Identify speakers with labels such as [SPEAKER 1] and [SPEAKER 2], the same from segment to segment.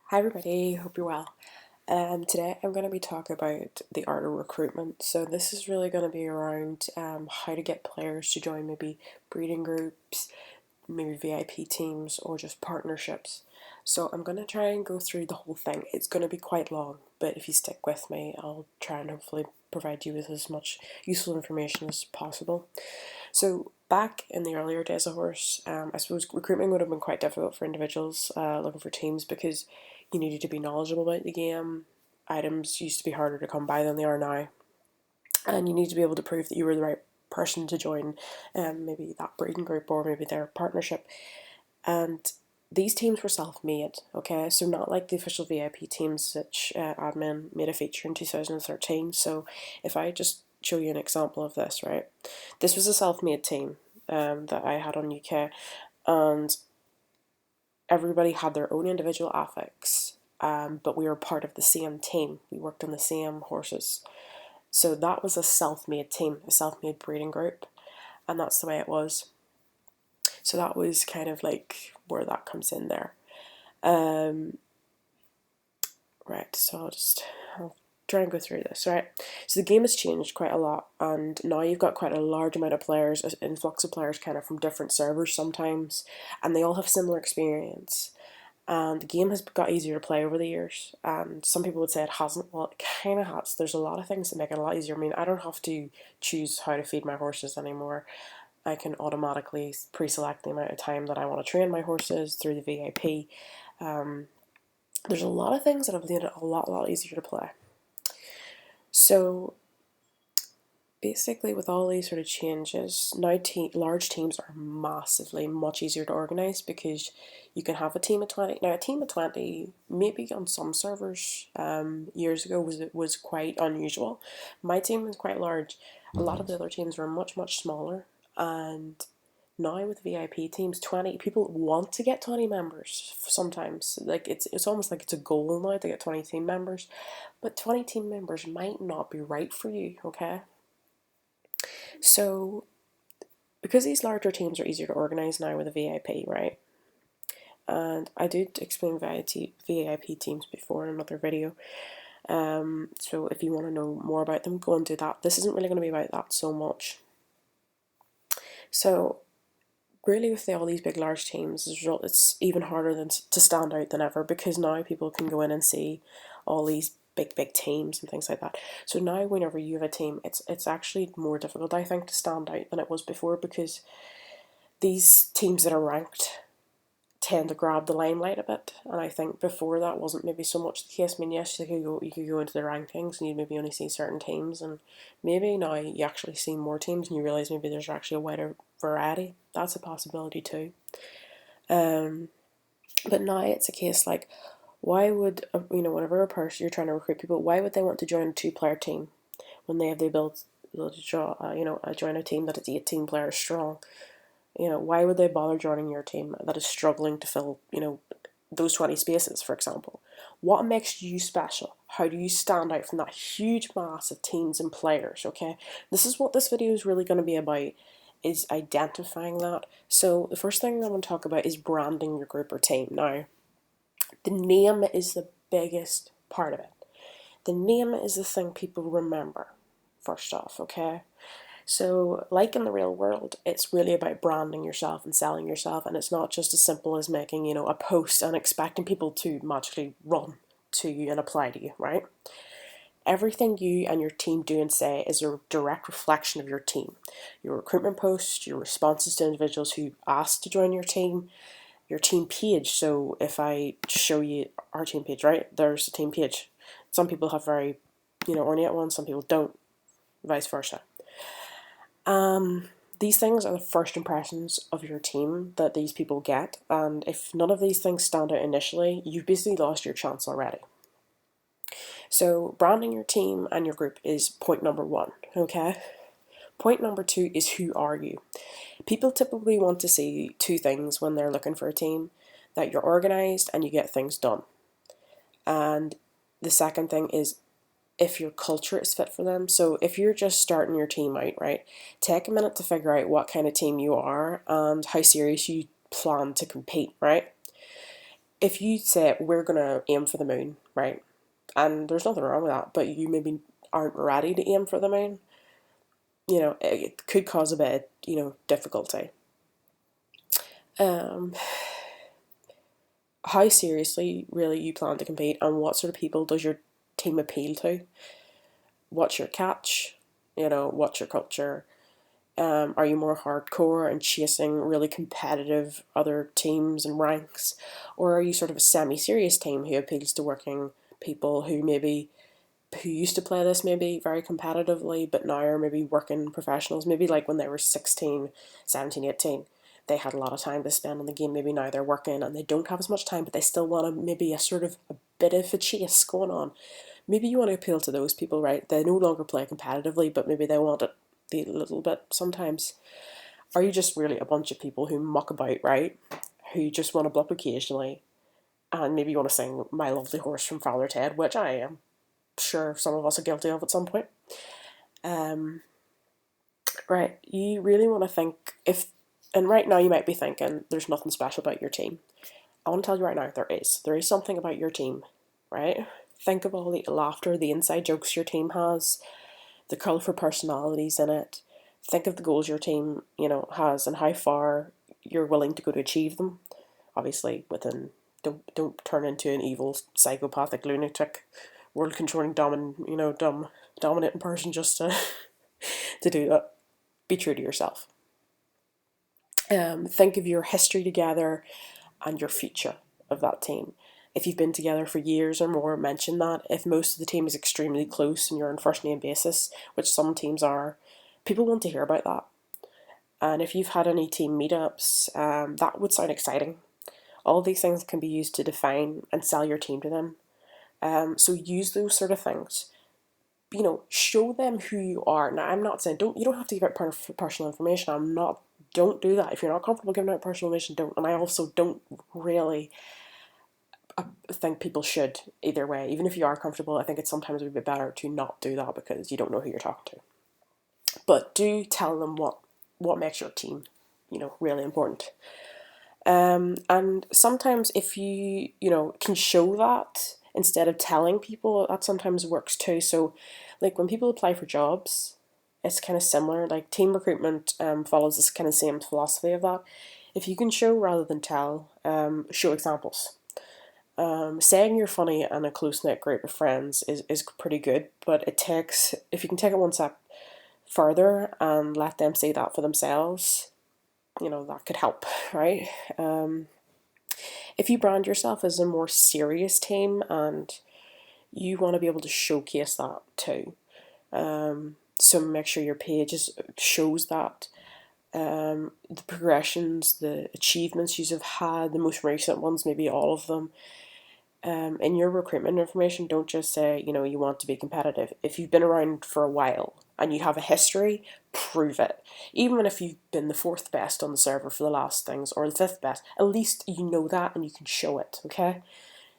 [SPEAKER 1] Hi everybody, hope you're well. Today I'm going to be talking about the art of recruitment. So this is really going to be around how to get players to join maybe breeding groups, maybe VIP teams, or just partnerships. So I'm going to try and go through the whole thing. It's going to be quite long, but if you stick with me, I'll try and hopefully provide you with as much useful information as possible. So back in the earlier days of Howrse, I suppose recruitment would have been quite difficult for individuals looking for teams because you needed to be knowledgeable about the game. Items used to be harder to come by than they are now, and you need to be able to prove that you were the right person to join maybe that breeding group or maybe their partnership. And these teams were self-made, okay? So not like the official VIP teams which admin made a feature in 2013. So if I just show you an example of this, right? This was a self-made team that I had on UK, and everybody had their own individual affix, but we were part of the same team. We worked on the same horses. So that was a self-made team, a self-made breeding group, and that's the way it was. So that was kind of like where that comes in there. Right, so I'll try and go through this, right? So the game has changed quite a lot, and now you've got quite a large amount of players, an influx of players kind of from different servers sometimes, and they all have similar experience. And the game has got easier to play over the years, and some people would say it hasn't. Well, it kind of has. There's a lot of things that make it a lot easier. I mean, I don't have to choose how to feed my horses anymore. I can automatically pre-select the amount of time that I want to train my horses through the VIP. There's a lot of things that have made it a lot easier to play. So basically, with all these sort of changes, now large teams are massively much easier to organise because you can have a team of 20. Now, a team of 20, maybe on some servers years ago, was quite unusual. My team was quite large. A lot of the other teams were much smaller, and now with VIP teams, 20 people want to get 20 members sometimes. Like it's almost like it's a goal now to get 20 team members, but 20 team members might not be right for you, okay? So because these larger teams are easier to organise now with a VIP, right? And I did explain VIP teams before in another video. So if you want to know more about them, go and do that. This isn't really going to be about that so much. So really with all these big large teams, as a result, it's even harder to stand out than ever because now people can go in and see all these big teams and things like that. So now whenever you have a team, it's actually more difficult, I think, to stand out than it was before because these teams that are ranked tend to grab the limelight a bit, and I think before that wasn't maybe so much the case. I mean, yes, you could go into the rankings and you maybe only see certain teams, and maybe now you actually see more teams and you realise maybe there's actually a wider variety. That's a possibility too. But now it's a case like, why would whenever a person you're trying to recruit people, why would they want to join a two-player team when they have the ability to join a team that is 18 players strong? Why would they bother joining your team that is struggling to fill, those 20 spaces, for example? What makes you special? How do you stand out from that huge mass of teams and players, okay? This is what this video is really going to be about, is identifying that. So the first thing I want to talk about is branding your group or team. Now, the name is the biggest part of it. The name is the thing people remember, first off, okay? So, like in the real world, it's really about branding yourself and selling yourself, and it's not just as simple as making, a post and expecting people to magically run to you and apply to you, right? Everything you and your team do and say is a direct reflection of your team. Your recruitment posts, your responses to individuals who ask to join your team page. So if I show you our team page, right, there's a team page. Some people have very, ornate ones, some people don't, vice versa. These things are the first impressions of your team that these people get, and if none of these things stand out initially, you've basically lost your chance already. So branding your team and your group is point number one, okay? Point number two is, who are you? People typically want to see two things when they're looking for a team: that you're organised and you get things done. And the second thing is if your culture is fit for them. So if you're just starting your team out, right, take a minute to figure out what kind of team you are and how serious you plan to compete, right? if you say we're gonna aim for the moon, right? And there's nothing wrong with that, but you maybe aren't ready to aim for the moon, it could cause a bit of, difficulty. Um, how seriously really you plan to compete, and what sort of people does your team appeal to? What's your catch? What's your culture? Are you more hardcore and chasing really competitive other teams and ranks? Or are you sort of a semi-serious team who appeals to working people who used to play this maybe very competitively, but now are maybe working professionals, maybe like when they were 16, 17, 18, they had a lot of time to spend on the game. Maybe now they're working and they don't have as much time, but they still want maybe a sort of a bit of a chase going on. Maybe you want to appeal to those people, right? They no longer play competitively, but maybe they want it a little bit sometimes. Are you just really a bunch of people who muck about, right? Who just want to bluff occasionally, and maybe you want to sing My Lovely Horse from Father Ted, which I am sure some of us are guilty of at some point. Um, right, you really want to think and right now you might be thinking there's nothing special about your team. I want to tell you right now there is. There is something about your team, right? Think of all the laughter, the inside jokes your team has, the colourful personalities in it. Think of the goals your team, has and how far you're willing to go to achieve them. Obviously, don't turn into an evil, psychopathic lunatic, world controlling, dominating person just to to do that. Be true to yourself. Think of your history together and your future of that team. If you've been together for years or more, mention that. If most of the team is extremely close and you're on first name basis, which some teams are, people want to hear about that. And if you've had any team meetups, that would sound exciting. All of these things can be used to define and sell your team to them. So use those sort of things. Show them who you are. Now, I'm not saying you don't have to give out personal information. Don't do that. If you're not comfortable giving out personal information, don't. And I also don't really think people should either way. Even if you are comfortable, I think it's sometimes would be better to not do that because you don't know who you're talking to. But do tell them what makes your team, really important. And sometimes if you can show that instead of telling people, that sometimes works too. So like when people apply for jobs, it's kind of similar. Like team recruitment follows this kind of same philosophy of that. If you can show rather than tell, show examples. Saying you're funny and a close-knit group of friends is pretty good, but if you can take it one step further and let them see that for themselves, that could help, right? If you brand yourself as a more serious team and you want to be able to showcase that too, so make sure your page shows that. The progressions, the achievements you have had, the most recent ones, maybe all of them. In your recruitment information, don't just say, you want to be competitive. If you've been around for a while and you have a history, prove it. Even if you've been the fourth best on the server for the last things or the fifth best, at least you know that and you can show it, okay?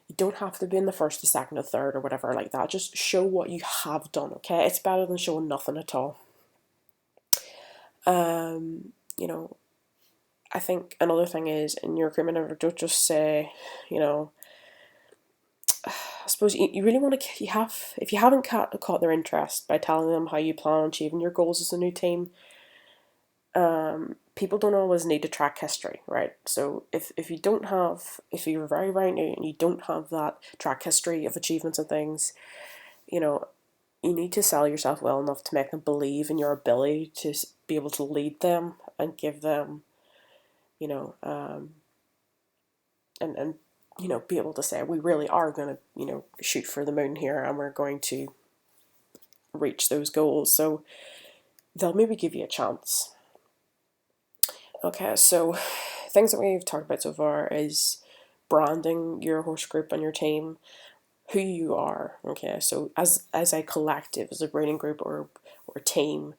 [SPEAKER 1] You don't have to be in the first, the second, or third, or whatever like that. Just show what you have done, okay? It's better than showing nothing at all. Um, you know, I think another thing is in your recruitment, don't just say, I suppose you really want to, if you haven't caught their interest by telling them how you plan on achieving your goals as a new team, people don't always need to track history, right? So if you're very, very new and you don't have that track history of achievements and things, you need to sell yourself well enough to make them believe in your ability to be able to lead them and give them, and be able to say, we really are going to, shoot for the moon here and we're going to reach those goals. So they'll maybe give you a chance. Okay, so things that we've talked about so far is branding your horse group and your team, who you are. Okay, so as a collective, as a breeding group or team,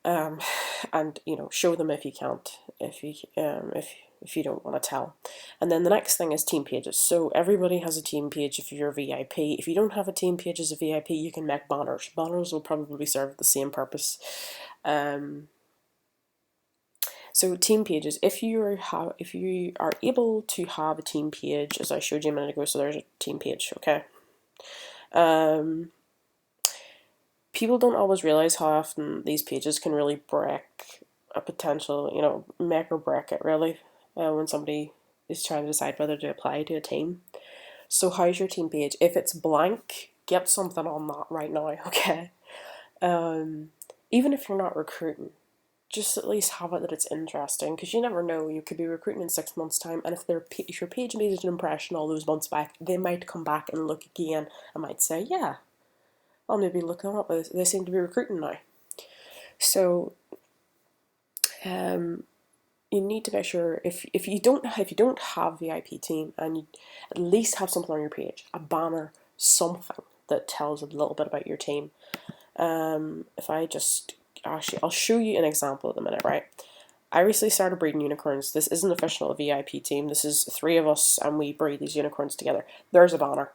[SPEAKER 1] and show them if you can't, if you don't want to tell. And then the next thing is team pages. So everybody has a team page if you're a VIP. If you don't have a team page as a VIP, you can make banners. Banners will probably serve the same purpose. So team pages, if you are able to have a team page, as I showed you a minute ago, so there's a team page, okay. People don't always realize how often these pages can really break a potential, make or break it really, when somebody is trying to decide whether to apply to a team. So how's your team page? If it's blank, get something on that right now, okay? Even if you're not recruiting, just at least have it that it's interesting, because you never know, you could be recruiting in 6 months time, and if your page made an impression all those months back, they might come back and look again and might say, yeah, I'll maybe look them up, they seem to be recruiting now. So you need to make sure, if you don't have VIP team, and you at least have something on your page, a banner, something that tells a little bit about your team. If I just, actually, I'll show you an example at the minute, right? I recently started breeding unicorns. This isn't official a VIP team. This is 3 of us, and we breed these unicorns together. There's a banner.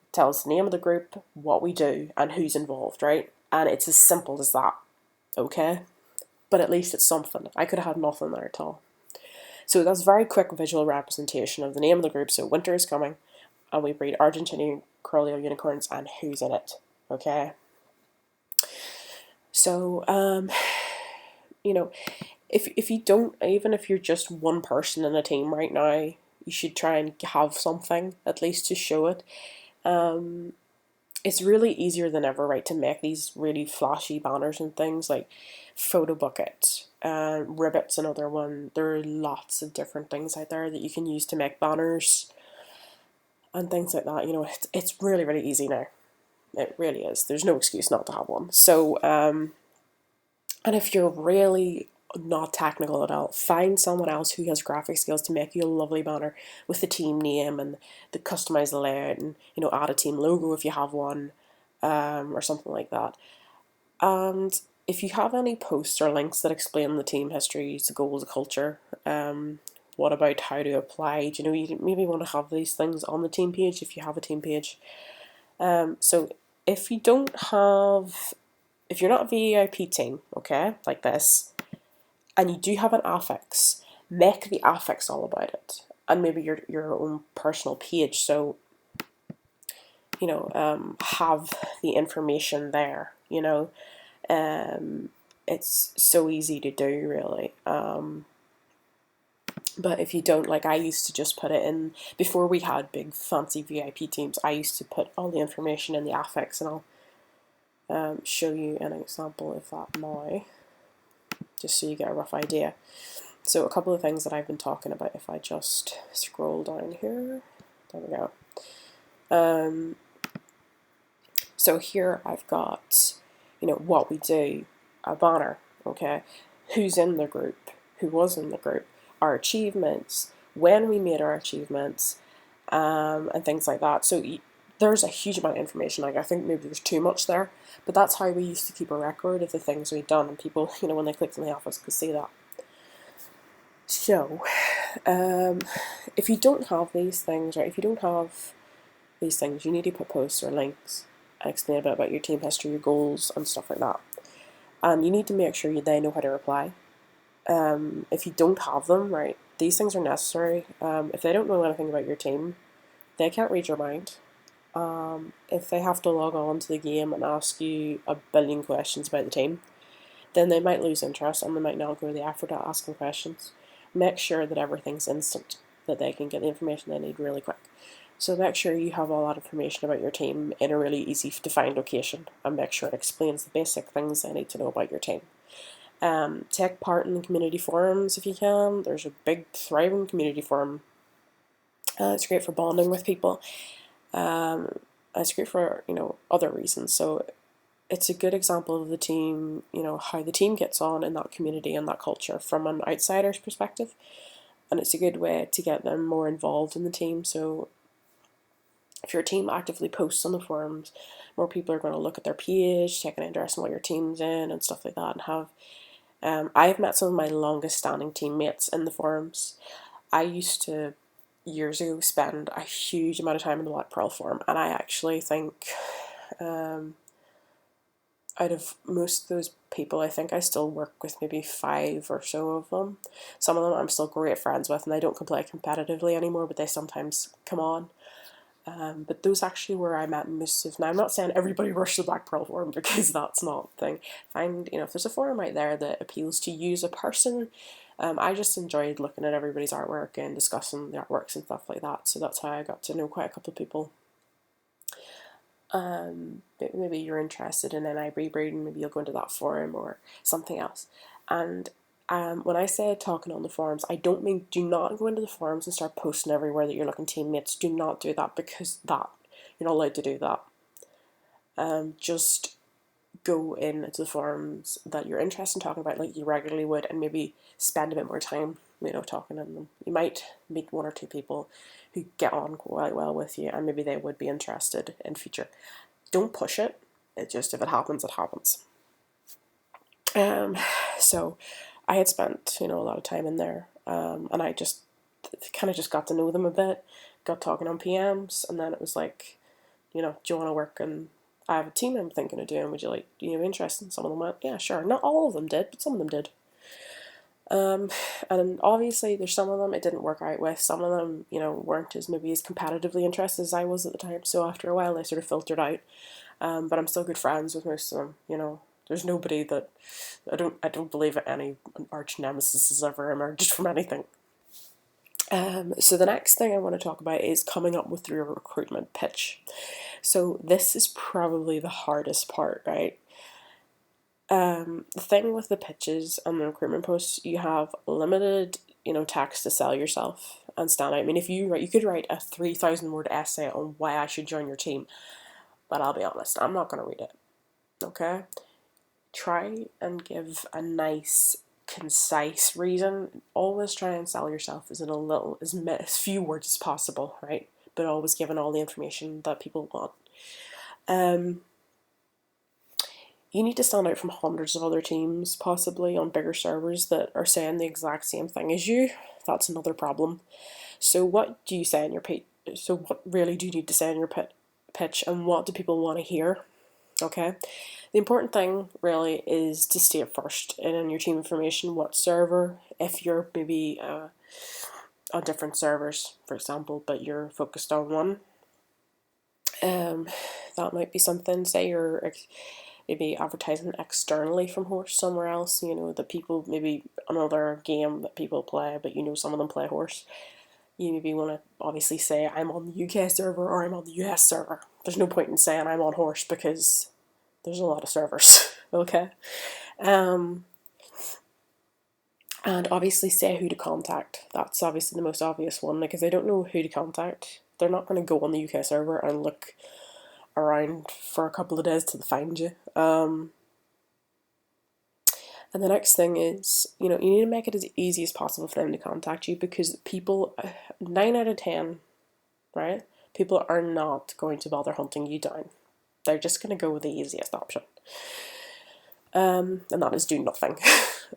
[SPEAKER 1] It tells the name of the group, what we do, and who's involved, right? And it's as simple as that, okay? But at least it's something. I could have had nothing there at all. So that's very quick visual representation of the name of the group. So winter is coming, and we breed Argentinian curly unicorns and who's in it, okay? So, if you don't, even if you're just one person in a team right now, you should try and have something at least to show it. It's really easier than ever, right, to make these really flashy banners and things like photo bucket, ribbits, another one. There are lots of different things out there that you can use to make banners and things like that. It's really, really easy now. It really is. There's no excuse not to have one. So, and if you're really not technical at all, find someone else who has graphic skills to make you a lovely banner with the team name and the customized layout, and add a team logo if you have one, or something like that. And if you have any posts or links that explain the team history, the goals, the culture, what about how to apply? You maybe want to have these things on the team page if you have a team page. So if you don't have, if you're not a VIP team, okay, like this, and you do have an affix, make the affix all about it, and maybe your own personal page. So have the information there. It's so easy to do, really. But if you don't, like I used to just put it in, before we had big fancy VIP teams, I used to put all the information in the affix, and I'll show you an example of that now, just so you get a rough idea. So a couple of things that I've been talking about, if I just scroll down here, there we go. So here I've got, what we do, a banner, okay, who's in the group, who was in the group, our achievements, when we made our achievements, and things like that. So there's a huge amount of information. Like, I think maybe there's too much there, but that's how we used to keep a record of the things we'd done, and people, when they clicked on the office, could see that. So, if you don't have these things, right, if you don't have these things, you need to put posts or links and explain a bit about your team history, your goals, and stuff like that. And you need to make sure they know how to reply. If you don't have them, right, these things are necessary. If they don't know anything about your team, they can't read your mind. If they have to log on to the game and ask you a billion questions about the team, then they might lose interest and they might not go to the effort of asking questions. Make sure that everything's instant, that they can get the information they need really quick. So make sure you have all that information about your team in a really easy to find location, and make sure it explains the basic things they need to know about your team. Take part in the community forums if you can. There's a big thriving community forum. It's great for bonding with people. It's great for other reasons. So it's a good example of the team, how the team gets on in that community and that culture from an outsider's perspective. And it's a good way to get them more involved in the team. So if your team actively posts on the forums, more people are going to look at their page, take an interest in what your team's in and stuff like that, and have I've met some of my longest standing teammates in the forums. I used to, years ago, spend a huge amount of time in the Black Pearl forum, and I actually think out of most of those people, I think I still work with maybe 5 or so of them. Some of them I'm still great friends with, and I don't play competitively anymore, but they sometimes come on. But those actually where I met most of. Now I'm not saying everybody rush the Black Pearl forum, because that's not the thing. Find, if there's a forum out there that appeals to you as a person. I just enjoyed looking at everybody's artwork and discussing the artworks and stuff like that. So that's how I got to know quite a couple of people. Maybe you're interested in NI breeding, maybe you'll go into that forum or something else. And when I say talking on the forums, I don't mean do not go into the forums and start posting everywhere that you're looking teammates. Do not do that, because you're not allowed to do that. Just go into the forums that you're interested in talking about, like you regularly would, and maybe spend a bit more time, talking in them. You might meet 1 or 2 people who get on quite well with you, and maybe they would be interested in future. Don't push it. It just, if it happens, it happens. So I had spent, a lot of time in there, and I just kind of just got to know them a bit, got talking on PMs, and then it was like, do you want to work? And I have a team I'm thinking of doing. Would you like, interested? And some of them went, yeah, sure. Not all of them did, but some of them did. And obviously there's some of them it didn't work out with. Some of them, weren't as competitively interested as I was at the time. So after a while, they sort of filtered out. But I'm still good friends with most of them. There's nobody that I don't believe any arch nemesis has ever emerged from anything. So the next thing I want to talk about is coming up with your recruitment pitch. So this is probably the hardest part, right? The thing with the pitches and the recruitment posts, you have limited, text to sell yourself and stand out. I mean, if you could write a 3,000 word essay on why I should join your team, but I'll be honest, I'm not going to read it. Okay? Try and give a nice, concise reason. Always try and sell yourself as few words as possible, right? But always giving all the information that people want. You need to stand out from hundreds of other teams, possibly on bigger servers, that are saying the exact same thing as you. That's another problem. So what do you say in your pitch? So what really do you need to say in your pitch, and what do people want to hear? Okay. The important thing really is to state first in your team information what server, if you're maybe on different servers, for example, but you're focused on one. That might be something. Say you're maybe advertising externally from Howrse somewhere else, the people, maybe another game that people play, but some of them play Howrse. You maybe want to obviously say I'm on the UK server or I'm on the US server. There's no point in saying I'm on Howrse, because there's a lot of servers. Okay. And obviously say who to contact. That's obviously the most obvious one. Like, if they don't know who to contact, they're not going to go on the UK server and look around for a couple of days till they find you. And the next thing is, you need to make it as easy as possible for them to contact you, because people, 9 out of 10, right, people are not going to bother hunting you down. They're just going to go with the easiest option. And that is do nothing.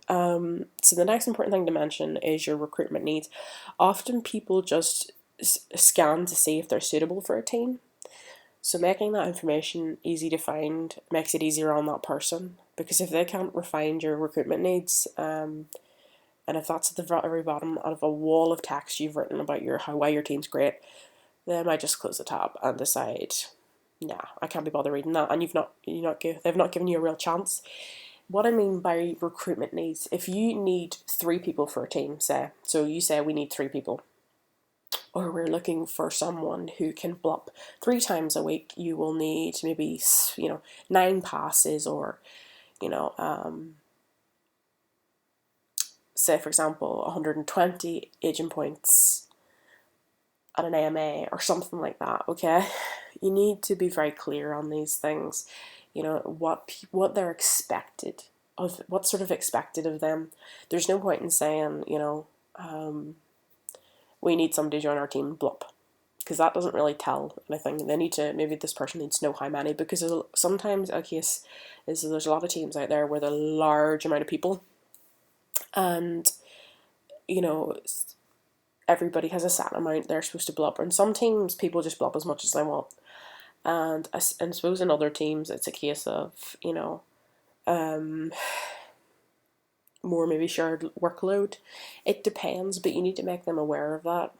[SPEAKER 1] So the next important thing to mention is your recruitment needs. Often people just scan to see if they're suitable for a team. So making that information easy to find makes it easier on that person, because if they can't refine your recruitment needs, and if that's at the very bottom out of a wall of text you've written about why your team's great, they might just close the tab and decide, nah, I can't be bothered reading that, and they've not given you a real chance. What I mean by recruitment needs, if you need 3 people for a team, so you say we need 3 people, or we're looking for someone who can blop 3 times a week, you will need maybe 9 passes, or say for example 120 agent points at an AMA or something like that. Okay, you need to be very clear on these things. What they're expected of, what's sort of expected of them. There's no point in saying we need somebody to join our team, blop, because that doesn't really tell anything. Maybe this person needs to know how many, because sometimes a case is there's a lot of teams out there with a large amount of people, and everybody has a set amount they're supposed to blop, and some teams people just blop as much as they want, and I suppose in other teams it's a case of more maybe shared workload. It depends, but you need to make them aware of that.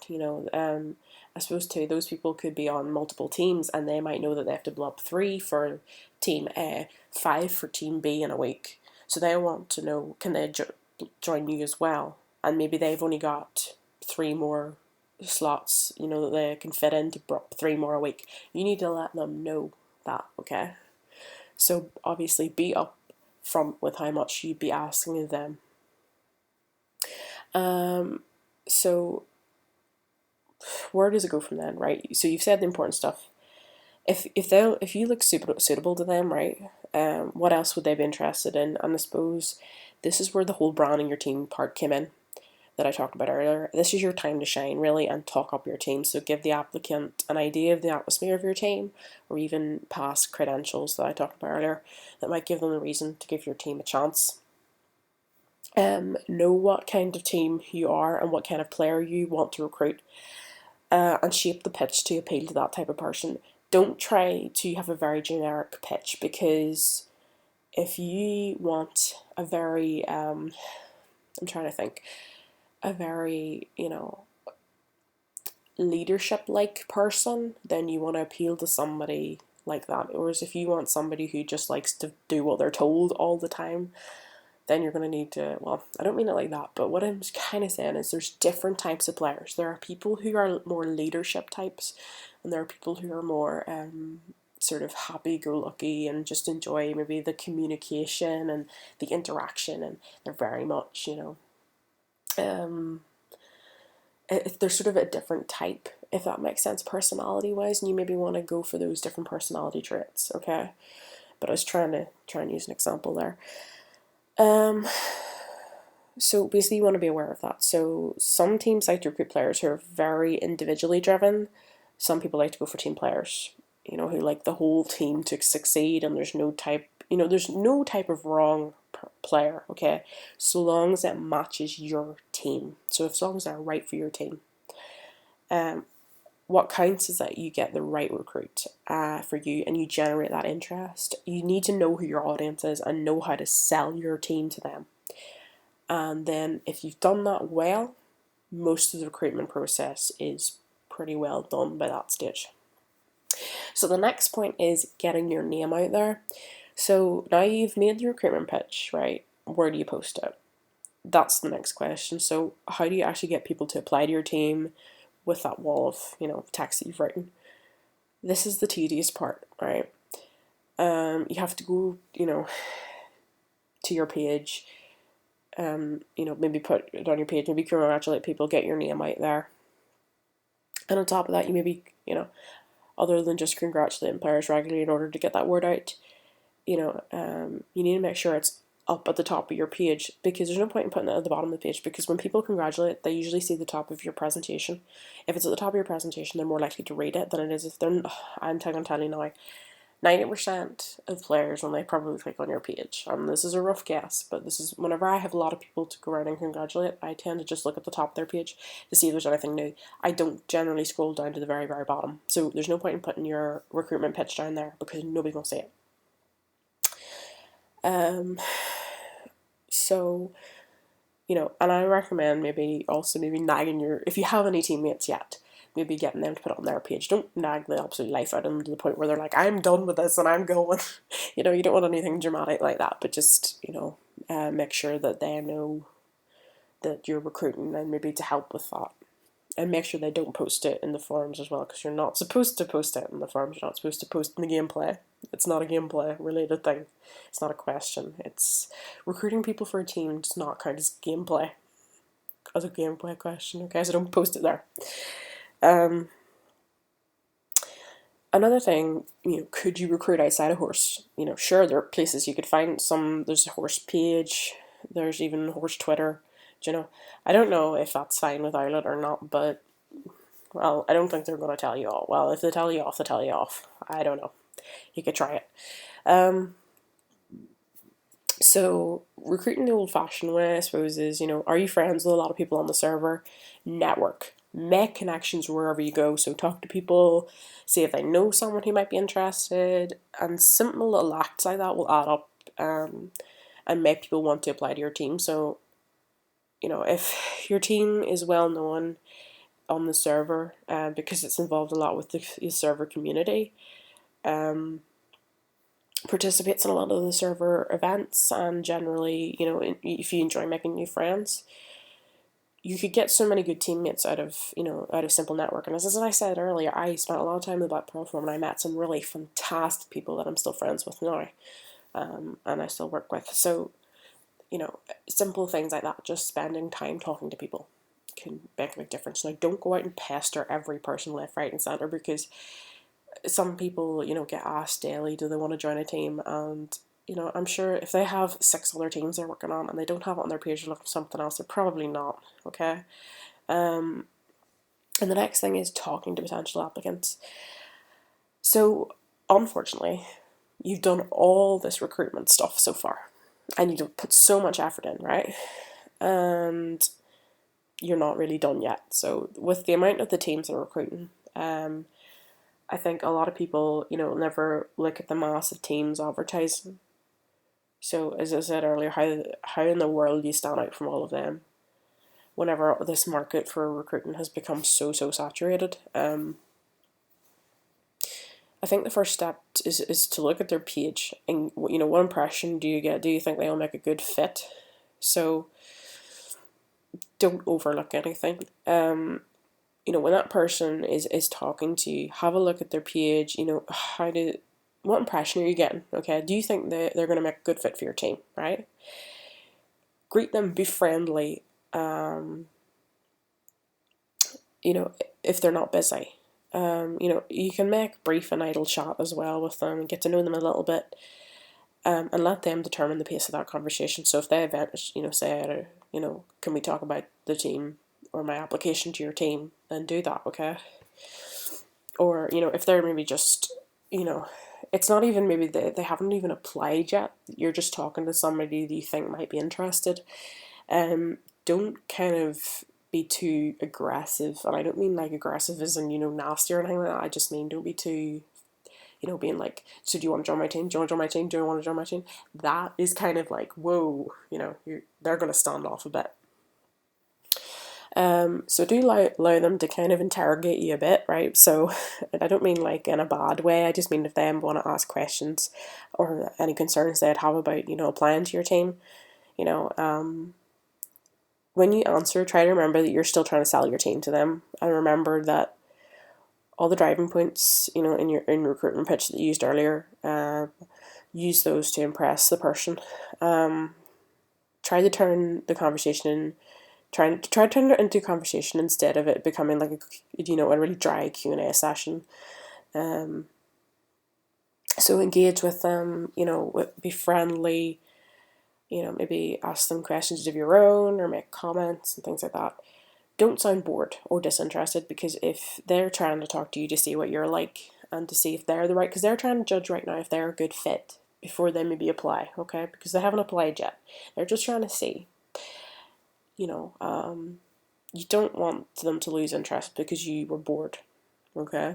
[SPEAKER 1] I suppose too, those people could be on multiple teams, and they might know that they have to blow up 3 for team A, 5 for team B in a week. So they want to know, can they join you as well? And maybe they've only got 3 more slots, that they can fit in to blow up 3 more a week. You need to let them know that, okay? So obviously be up front with how much you'd be asking of them. So where does it go from then, right? So you've said the important stuff. If you look suitable to them, right? What else would they be interested in? And I suppose this is where the whole branding your team part came in, that I talked about earlier. This is your time to shine, really, and talk up your team. So give the applicant an idea of the atmosphere of your team, or even past credentials that I talked about earlier, that might give them a reason to give your team a chance. Know what kind of team you are and what kind of player you want to recruit, and shape the pitch to appeal to that type of person. Don't try to have a very generic pitch, because if you want a very, I'm trying to think, a very, leadership-like person, then you want to appeal to somebody like that. Whereas if you want somebody who just likes to do what they're told all the time, then you're going to need to, well, I don't mean it like that, but what I'm kind of saying is there's different types of players. There are people who are more leadership types, and there are people who are more sort of happy-go-lucky and just enjoy maybe the communication and the interaction, and they're very much, they're sort of a different type, if that makes sense, personality-wise, and you maybe want to go for those different personality traits, okay? But I was trying to use an example there. So basically you want to be aware of that. So some teams like to recruit players who are very individually driven. Some people like to go for team players, who like the whole team to succeed, and there's no type of wrong player, okay? So long as it matches your team. So as long as they're right for your team. What counts is that you get the right recruit for you, and you generate that interest. You need to know who your audience is and know how to sell your team to them. And then if you've done that well, most of the recruitment process is pretty well done by that stage. So the next point is getting your name out there. So now you've made the recruitment pitch, right? Where do you post it? That's the next question. So how do you actually get people to apply to your team with that wall of, text that you've written? This is the tedious part, right? You have to go, to your page, maybe put it on your page, maybe congratulate people, get your name out there. And on top of that, you maybe, other than just congratulating players regularly in order to get that word out, you need to make sure it's up at the top of your page, because there's no point in putting it at the bottom of the page, because when people congratulate, they usually see the top of your presentation. If it's at the top of your presentation, they're more likely to read it than it is if they're, I'm telling you now, 90% of players when they probably click on your page, and this is a rough guess, but this is whenever I have a lot of people to go around and congratulate, I tend to just look at the top of their page to see if there's anything new. I don't generally scroll down to the very, very bottom, so there's no point in putting your recruitment pitch down there, because nobody will see it. So, and I recommend maybe nagging if you have any teammates yet, maybe getting them to put it on their page. Don't nag the absolute life out of them to the point where they're like, I'm done with this and I'm going. You don't want anything dramatic like that, but just, make sure that they know that you're recruiting, and maybe to help with that. And make sure they don't post it in the forums as well, because you're not supposed to post it in the forums. You're not supposed to post in the gameplay. It's not a gameplay related thing. It's not a question. It's recruiting people for a team does not count as gameplay, as a gameplay question. Okay, so don't post it there. Another thing, could you recruit outside of Howrse? Sure, there are places you could find some. There's a Howrse page. There's even Howrse Twitter. I don't know if that's fine with Outlet or not, but, well, I don't think they're going to tell you all. Well, if they tell you off, they tell you off. I don't know. You could try it. So recruiting the old-fashioned way, I suppose, is, are you friends with a lot of people on the server? Network. Make connections wherever you go. So talk to people, see if they know someone who might be interested, and simple little acts like that will add up and make people want to apply to your team. So, if your team is well known on the server, because it's involved a lot with the server community, participates in a lot of the server events, and generally, if you enjoy making new friends, you could get so many good teammates out of simple networking. As I said earlier, I spent a lot of time in the Black Pearl Forum, and I met some really fantastic people that I'm still friends with now, and I still work with. So, simple things like that, just spending time talking to people can make a big difference. Now, don't go out and pester every person left, right, and centre, because some people, get asked daily, do they want to join a team? And, I'm sure if they have 6 other teams they're working on and they don't have it on their page, they're looking for something else, they're probably not, okay? And the next thing is talking to potential applicants. So, unfortunately, you've done all this recruitment stuff so far, and you've put so much effort in, right? And you're not really done yet. So, with the amount of the teams that are recruiting, I think a lot of people, never look at the massive teams advertising. So, as I said earlier, how in the world do you stand out from all of them whenever this market for recruiting has become so saturated? I think the first step is to look at their page, and what impression do you get? Do you think they'll make a good fit? So don't overlook anything. When that person is talking to you, have a look at their page. What impression are you getting? Okay, do you think they're going to make a good fit for your team? Right? Greet them, be friendly. If they're not busy. You can make brief and idle chat as well with them, get to know them a little bit, and let them determine the pace of that conversation. So if they say, can we talk about the team or my application to your team, then do that, okay? Or, if they're maybe just, it's not even maybe they haven't even applied yet, you're just talking to somebody that you think might be interested, don't kind of be too aggressive. And I don't mean like aggressive as in, nasty or anything like that. I just mean don't be too, being like, so do you want to join my team? Do you want to join my team? Do you want to join my team? That is kind of like, whoa, they're going to stand off a bit. So do allow them to kind of interrogate you a bit, right? So I don't mean like in a bad way. I just mean if they want to ask questions or any concerns they'd have about, applying to your team, when you answer, try to remember that you're still trying to sell your team to them, and remember that all the driving points, in your recruitment pitch that you used earlier, use those to impress the person. Try to turn the conversation try to turn it into a conversation instead of it becoming like a really dry Q&A session. So engage with them, be friendly, maybe ask them questions of your own or make comments and things like that. Don't sound bored or disinterested, because if they're trying to talk to you to see what you're like and to see if they're the right, because they're trying to judge right now if they're a good fit before they maybe apply, okay? Because they haven't applied yet. They're just trying to see. You don't want them to lose interest because you were bored, okay?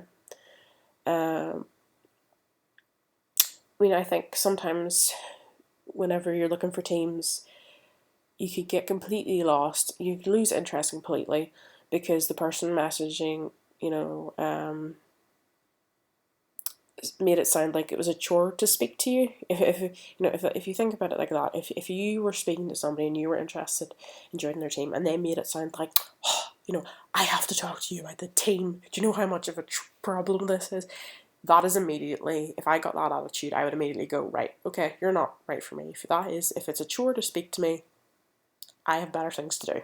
[SPEAKER 1] I think sometimes whenever you're looking for teams, you could get completely lost. You could lose interest completely because the person messaging, made it sound like it was a chore to speak to you. If you think about it like that, if you were speaking to somebody and you were interested in joining their team, and they made it sound like, I have to talk to you about the team. Do you know how much of a problem this is? That is immediately, if I got that attitude, I would immediately go, right, okay, you're not right for me. If it's a chore to speak to me, I have better things to do.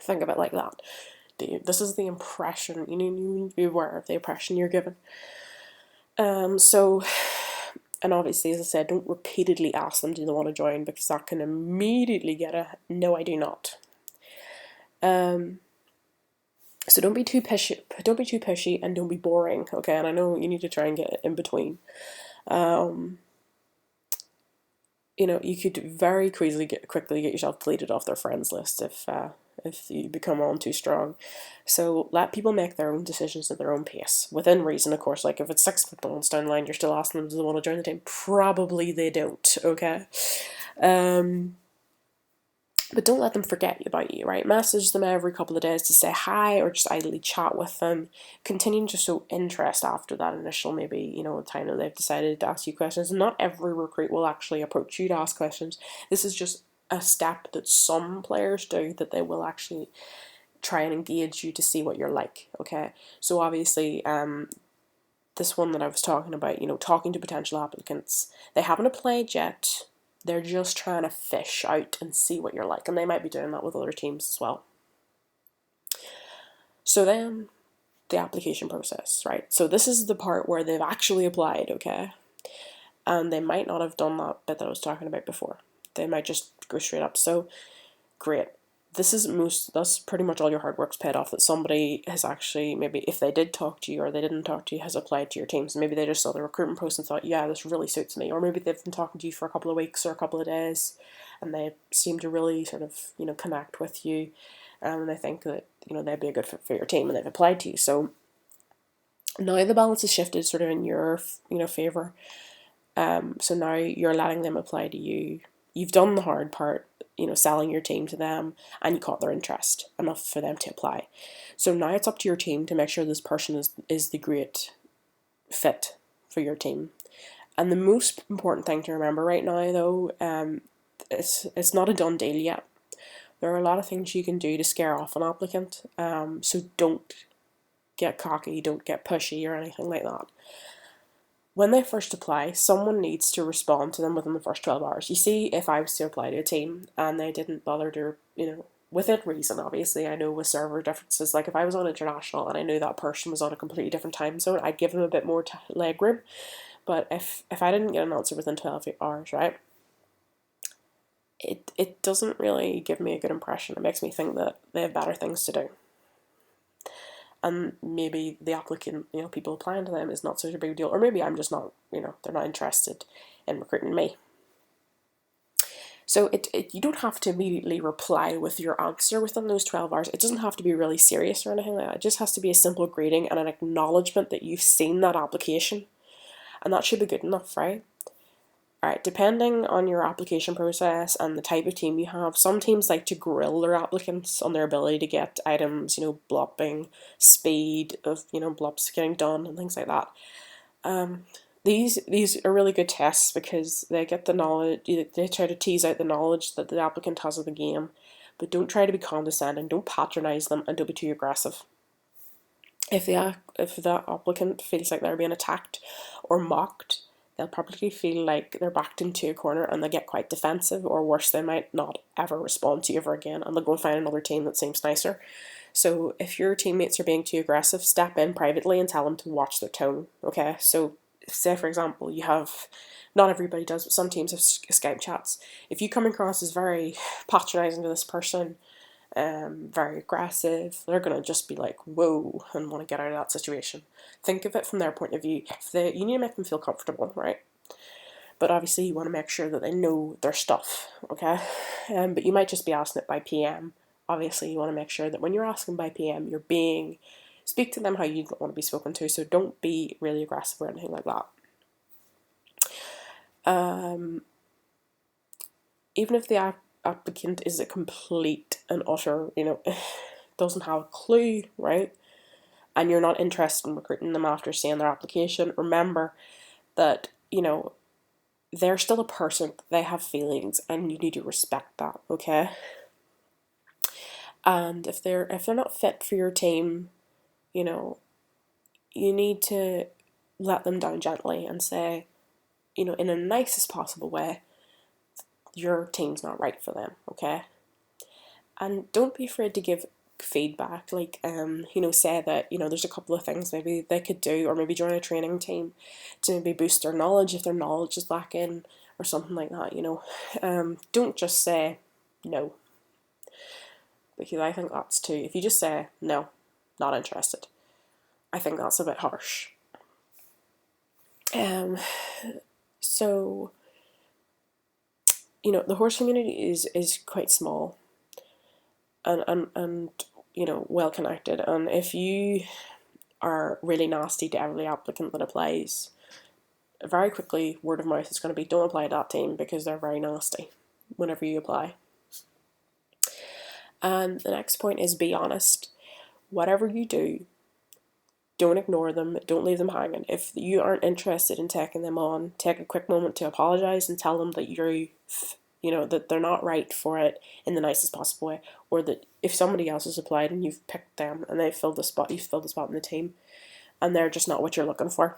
[SPEAKER 1] Think of it like that. This is the impression, you need to be aware of the impression you're given. And obviously, as I said, don't repeatedly ask them, do they want to join, because that can immediately get a, no, I do not. So don't be too pushy, and don't be boring, okay? And I know you need to try and get in between. You could very quickly get yourself deleted off their friends list if you become on too strong. So let people make their own decisions at their own pace, within reason, of course. Like if it's 6 months down the line, you're still asking them, do they want to join the team? Probably they don't, okay? But don't let them forget about you, right? Message them every couple of days to say hi or just idly chat with them. Continue to show interest after that initial, maybe, time that they've decided to ask you questions. Not every recruit will actually approach you to ask questions. This is just a step that some players do, that they will actually try and engage you to see what you're like, okay? So obviously, this one that I was talking about, talking to potential applicants, they haven't applied yet. They're just trying to fish out and see what you're like, and they might be doing that with other teams as well. So then, the application process, right? So this is the part where they've actually applied, okay? And they might not have done that bit that I was talking about before. They might just go straight up. So, great. That's pretty much all your hard work's paid off, that somebody has actually, maybe if they did talk to you or they didn't talk to you, has applied to your team. So maybe they just saw the recruitment post and thought, yeah, this really suits me. Or maybe they've been talking to you for a couple of weeks or a couple of days and they seem to really sort of, connect with you, and they think that, they'd be a good fit for your team, and they've applied to you. So now the balance is shifted sort of in your, favour. So now you're letting them apply to you. You've done the hard part, selling your team to them, and you caught their interest enough for them to apply. So now it's up to your team to make sure this person is the great fit for your team. And the most important thing to remember right now, though, it's not a done deal yet. There are a lot of things you can do to scare off an applicant. So don't get cocky, don't get pushy or anything like that. When they first apply, someone needs to respond to them within the first 12 hours. You see, if I was to apply to a team and they didn't bother to, within reason, obviously, I know with server differences, like if I was on international and I knew that person was on a completely different time zone, I'd give them a bit more leg room. But if I didn't get an answer within 12 hours, right, it doesn't really give me a good impression. It makes me think that they have better things to do. And maybe the applicant, people applying to them is not such a big deal. Or maybe I'm just not, they're not interested in recruiting me. So you don't have to immediately reply with your answer within those 12 hours. It doesn't have to be really serious or anything like that. It just has to be a simple greeting and an acknowledgement that you've seen that application. And that should be good enough, right? Alright, depending on your application process and the type of team you have, some teams like to grill their applicants on their ability to get items, blopping, speed of, blops getting done and things like that. These are really good tests because they get the knowledge, they try to tease out the knowledge that the applicant has of the game, but don't try to be condescending, don't patronise them, and don't be too aggressive. If the applicant feels like they're being attacked or mocked, they'll probably feel like they're backed into a corner and they get quite defensive, or worse, they might not ever respond to you ever again and they'll go and find another team that seems nicer. So if your teammates are being too aggressive, step in privately and tell them to watch their tone, okay? So say, for example, you have, not everybody does, but some teams have Skype chats. If you come across as very patronising to this person, very aggressive, they're going to just be like, whoa, and want to get out of that situation. Think of it from their point of view. You need to make them feel comfortable, right? But obviously you want to make sure that they know their stuff, okay? But you might just be asking it by PM. Obviously you want to make sure that when you're asking by PM, speak to them how you want to be spoken to, so don't be really aggressive or anything like that. Even if the applicant is a complete and utter, doesn't have a clue, right, and you're not interested in recruiting them after seeing their application, remember that, they're still a person, they have feelings, and you need to respect that, okay? And if they're not fit for your team, you need to let them down gently and say, in the nicest possible way, your team's not right for them, okay? And don't be afraid to give feedback, like say that there's a couple of things maybe they could do, or maybe join a training team to maybe boost their knowledge if their knowledge is lacking or something like that. Don't just say no, because I think that's too, if you just say no, not interested, I think that's a bit harsh. So the Howrse community is quite small. and you know, well connected. And if you are really nasty to every applicant that applies, very quickly word of mouth is going to be, don't apply to that team because they're very nasty whenever you apply. And the next point is be honest. Whatever you do, don't ignore them, don't leave them hanging. If you aren't interested in taking them on, take a quick moment to apologize and tell them that you know, that they're not right for it in the nicest possible way, or that if somebody else has applied and you've picked them and they've filled the spot, you've filled the spot in the team, and they're just not what you're looking for.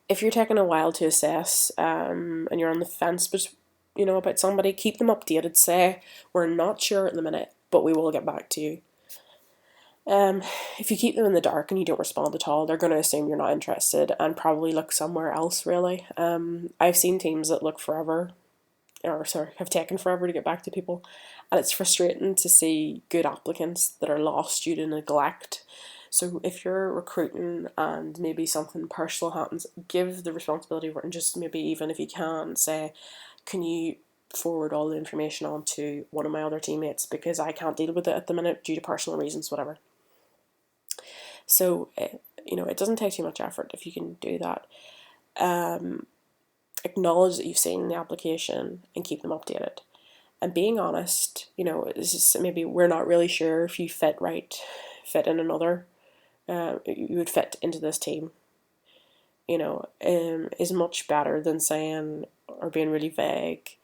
[SPEAKER 1] If you're taking a while to assess, and you're on the fence, but you know, about somebody, keep them updated. Say, we're not sure at the minute, but we will get back to you. If you keep them in the dark and you don't respond at all, they're going to assume you're not interested and probably look somewhere else, really. I've seen teams that look forever, or sorry, have taken forever to get back to people, and it's frustrating to see good applicants that are lost due to neglect. So if you're recruiting and maybe something personal happens, give the responsibility over, and just maybe, even if you can, say, can you forward all the information on to one of my other teammates because I can't deal with it at the minute due to personal reasons, whatever. So, you know, it doesn't take too much effort if you can do that. Acknowledge that you've seen the application and keep them updated. And being honest, you know, this is maybe we're not really sure if you fit in another, you would fit into this team, you know, is much better than saying or being really vague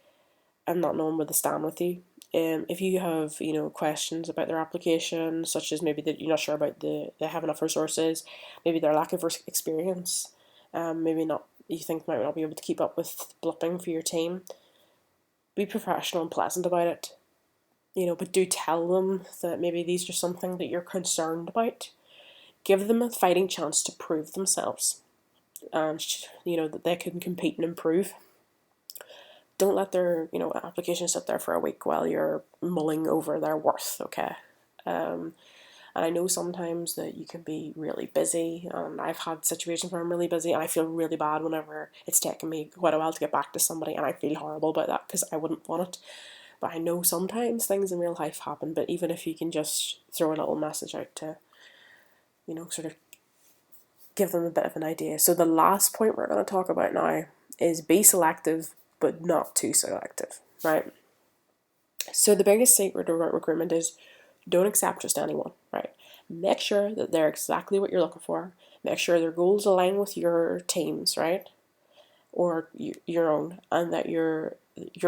[SPEAKER 1] and not knowing where they stand with you. If you have, you know, questions about their application, such as maybe that you're not sure about they have enough resources, maybe their lack of experience, maybe not, you think might not be able to keep up with blipping for your team, be professional and pleasant about it, you know, but do tell them that maybe these are something that you're concerned about. Give them a fighting chance to prove themselves, and you know, that they can compete and improve. Don't let their, you know, application sit there for a week while you're mulling over their worth, okay? And I know sometimes that you can be really busy, and I've had situations where I'm really busy and I feel really bad whenever it's taken me quite a while to get back to somebody, and I feel horrible about that because I wouldn't want it. But I know sometimes things in real life happen, but even if you can just throw a little message out to, you know, sort of give them a bit of an idea. So the last point we're going to talk about now is be selective, but not too selective, right? So the biggest secret about recruitment is don't accept just anyone, right? Make sure that they're exactly what you're looking for. Make sure their goals align with your team's, right? Or your own, and that your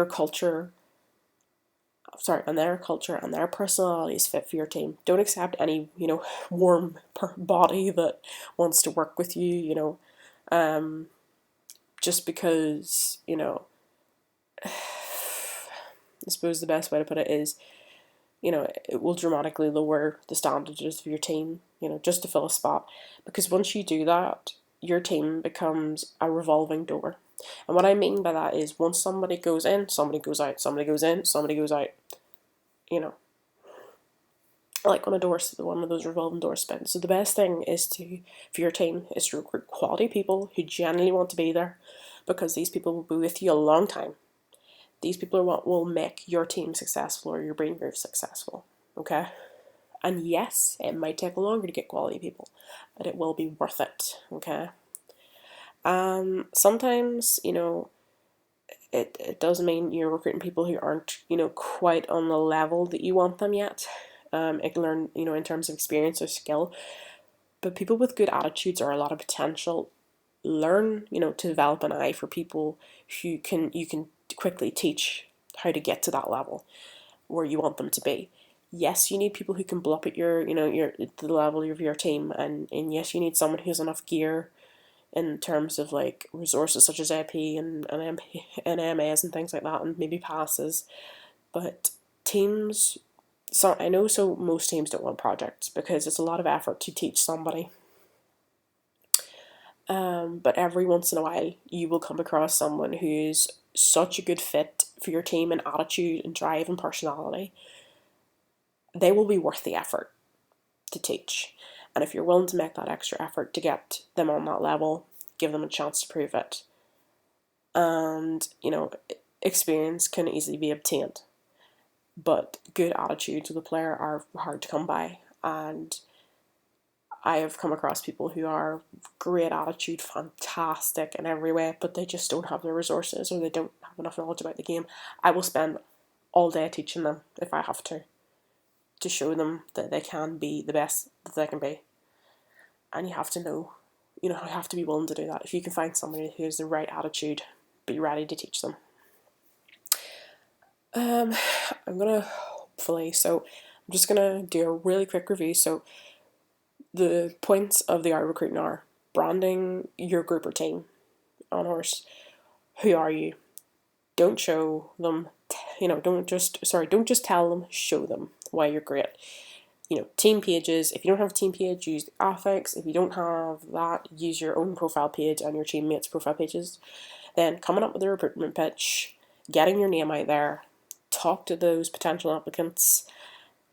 [SPEAKER 1] culture, and their culture and their personality is fit for your team. Don't accept any, you know, warm body that wants to work with you, you know, just because, you know, I suppose the best way to put it is, you know, it will dramatically lower the standards of your team, you know, just to fill a spot. Because once you do that, your team becomes a revolving door. And what I mean by that is once somebody goes in, somebody goes out, somebody goes in, somebody goes out, you know, like on a door, one of those revolving door spins. So the best thing is for your team is to recruit quality people who genuinely want to be there, because these people will be with you a long time. These people are what will make your team successful or your brain group successful, okay? And yes, it might take longer to get quality people, but it will be worth it, okay? Sometimes, you know, it does mean you're recruiting people who aren't, you know, quite on the level that you want them yet. It can learn, you know, in terms of experience or skill, but people with good attitudes or a lot of potential learn, you know, to develop an eye for people who you can quickly teach how to get to that level where you want them to be. Yes, you need people who can blow up at your, you know, the level of your team, and yes, you need someone who has enough gear in terms of like resources such as AP and MAs and things like that, and maybe passes. But teams, so I know, so most teams don't want projects because it's a lot of effort to teach somebody. But every once in a while, you will come across someone who's such a good fit for your team in attitude and drive and personality. They will be worth the effort to teach. And if you're willing to make that extra effort to get them on that level, give them a chance to prove it. And, you know, experience can easily be obtained. but good attitudes of the player are hard to come by, and I have come across people who are great attitude, fantastic in every way, but they just don't have the resources or they don't have enough knowledge about the game. I will spend all day teaching them if I have to show them that they can be the best that they can be. And you have to know, you have to be willing to do that. If you can find somebody who has the right attitude, be ready to teach them. I'm gonna I'm just gonna do a really quick review. So the points of the art of recruiting are branding your group or team on Howrse. Who are you? Don't show them, don't just tell them, show them why you're great. Team pages. If you don't have a team page, use the affix. If you don't have that, use your own profile page and your teammates' profile pages. Then coming up with a recruitment pitch, getting your name out there, talk to those potential applicants,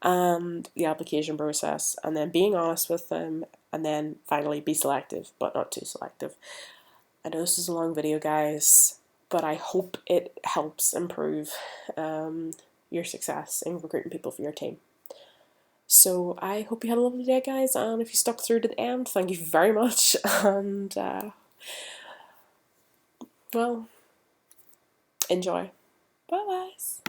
[SPEAKER 1] and the application process, and then being honest with them, and then finally be selective, but not too selective. I know this is a long video, guys, but I hope it helps improve your success in recruiting people for your team. So I hope you had a lovely day, guys, and if you stuck through to the end, thank you very much, and well, enjoy. Bye, guys.